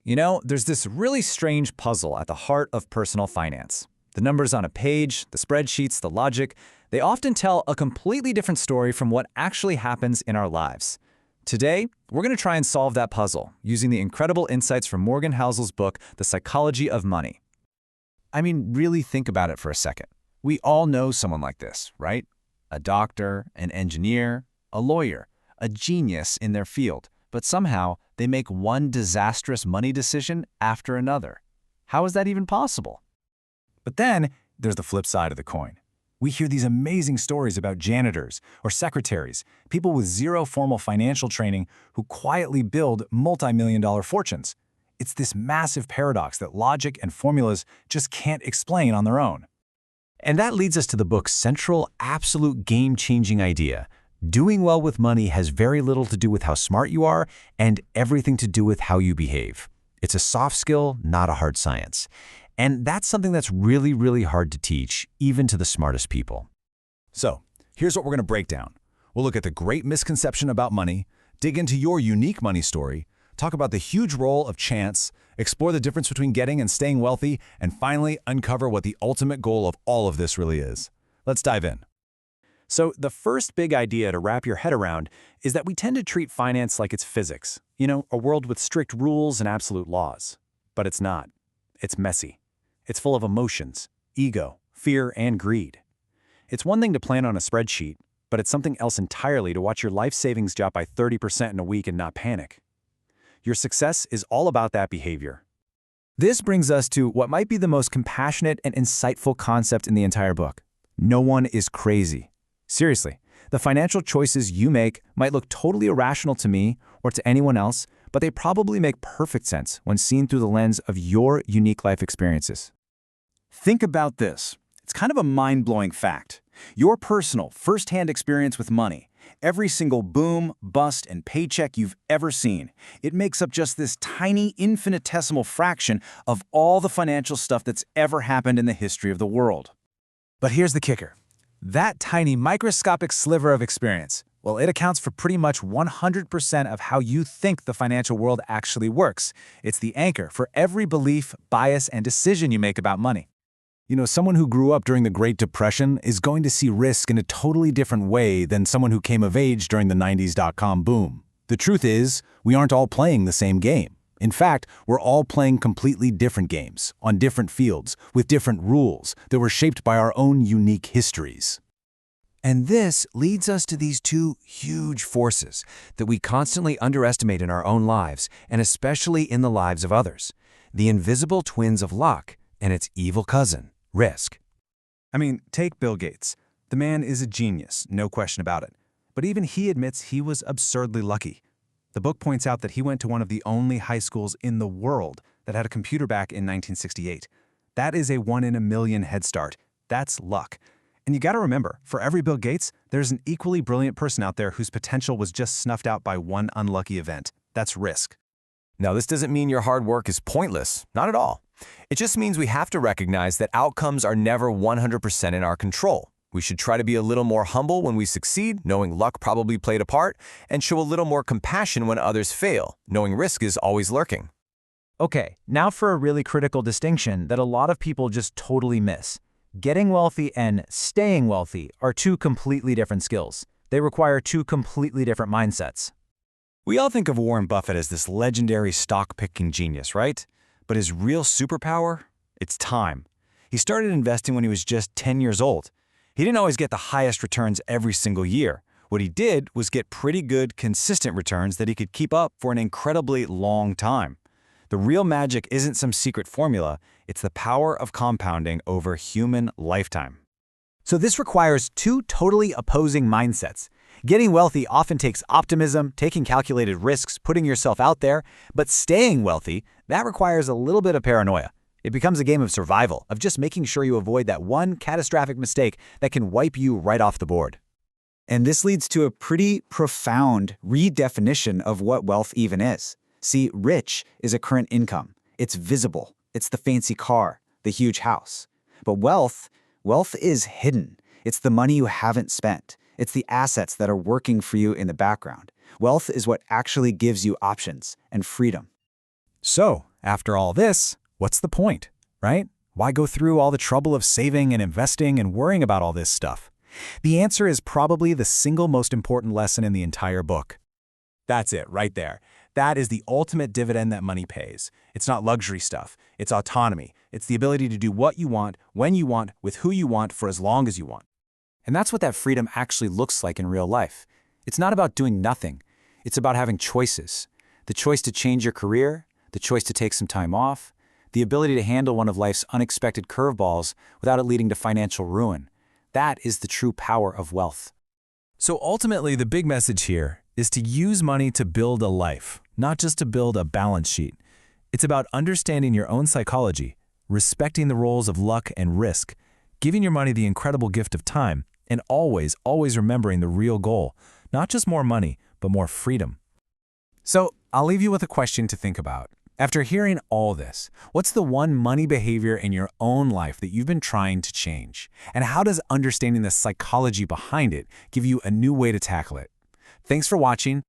There's this really strange puzzle at the heart of personal finance. The numbers on a page, the spreadsheets, the logic, they often tell a completely different story from what actually happens in our lives. Today, we're going to try and solve that puzzle using the incredible insights from Morgan Housel's book, The Psychology of Money. I mean, really think about it for a second. We all know someone like this, right? A doctor, an engineer, a lawyer, a genius in their field, but somehow they make one disastrous money decision after another. How is that even possible? But then there's the flip side of the coin. We hear these amazing stories about janitors or secretaries, people with zero formal financial training who quietly build multi-million-dollar fortunes. It's this massive paradox that logic and formulas just can't explain on their own. And that leads us to the book's central, absolute game-changing idea. Doing well with money has very little to do with how smart you are and everything to do with how you behave. It's a soft skill, not a hard science. And that's something that's really, really hard to teach, even to the smartest people. So, here's what we're going to break down. We'll look at the great misconception about money, dig into your unique money story, talk about the huge role of chance, explore the difference between getting and staying wealthy, and finally uncover what the ultimate goal of all of this really is. Let's dive in. So the first big idea to wrap your head around is that we tend to treat finance like it's physics, a world with strict rules and absolute laws. But it's not. It's messy. It's full of emotions, ego, fear, and greed. It's one thing to plan on a spreadsheet, but it's something else entirely to watch your life savings drop by 30% in a week and not panic. Your success is all about that behavior. This brings us to what might be the most compassionate and insightful concept in the entire book. No one is crazy. Seriously, the financial choices you make might look totally irrational to me or to anyone else, but they probably make perfect sense when seen through the lens of your unique life experiences. Think about this. It's kind of a mind-blowing fact. Your personal, first-hand experience with money, every single boom, bust, and paycheck you've ever seen, it makes up just this tiny, infinitesimal fraction of all the financial stuff that's ever happened in the history of the world. But here's the kicker. That tiny microscopic sliver of experience, well, it accounts for pretty much 100% of how you think the financial world actually works. It's the anchor for every belief, bias, and decision you make about money. Someone who grew up during the Great Depression is going to see risk in a totally different way than someone who came of age during the 90s dot-com boom. The truth is, we aren't all playing the same game. In fact, we're all playing completely different games, on different fields, with different rules that were shaped by our own unique histories. And this leads us to these two huge forces that we constantly underestimate in our own lives, and especially in the lives of others. The invisible twins of luck and its evil cousin, risk. I mean, take Bill Gates. The man is a genius, no question about it. But even he admits he was absurdly lucky. The book points out that he went to one of the only high schools in the world that had a computer back in 1968. That is a 1 in a million head start. That's luck. And you gotta remember, for every Bill Gates, there's an equally brilliant person out there whose potential was just snuffed out by one unlucky event. That's risk. Now, this doesn't mean your hard work is pointless. Not at all. It just means we have to recognize that outcomes are never 100% in our control. We should try to be a little more humble when we succeed, knowing luck probably played a part, and show a little more compassion when others fail, knowing risk is always lurking. Okay, now for a really critical distinction that a lot of people just totally miss. Getting wealthy and staying wealthy are two completely different skills. They require two completely different mindsets. We all think of Warren Buffett as this legendary stock-picking genius, right? But his real superpower? It's time. He started investing when he was just 10 years old. He didn't always get the highest returns every single year. What he did was get pretty good, consistent returns that he could keep up for an incredibly long time. The real magic isn't some secret formula, it's the power of compounding over human lifetime. So this requires two totally opposing mindsets. Getting wealthy often takes optimism, taking calculated risks, putting yourself out there, but staying wealthy, that requires a little bit of paranoia. It becomes a game of survival, of just making sure you avoid that one catastrophic mistake that can wipe you right off the board. And this leads to a pretty profound redefinition of what wealth even is. See, rich is a current income. It's visible. It's the fancy car, the huge house. But wealth is hidden. It's the money you haven't spent. It's the assets that are working for you in the background. Wealth is what actually gives you options and freedom. So, After all this, what's the point, right? Why go through all the trouble of saving and investing and worrying about all this stuff? The answer is probably the single most important lesson in the entire book. That's it, right there. That is the ultimate dividend that money pays. It's not luxury stuff. It's autonomy. It's the ability to do what you want, when you want, with who you want, for as long as you want. And that's what that freedom actually looks like in real life. It's not about doing nothing. It's about having choices. The choice to change your career, the choice to take some time off, the ability to handle one of life's unexpected curveballs without it leading to financial ruin. That is the true power of wealth. So ultimately, the big message here is to use money to build a life, not just to build a balance sheet. It's about understanding your own psychology, respecting the roles of luck and risk, giving your money the incredible gift of time, and always remembering the real goal, not just more money, but more freedom. So I'll leave you with a question to think about. After hearing all this, what's the one money behavior in your own life that you've been trying to change? And how does understanding the psychology behind it give you a new way to tackle it? Thanks for watching.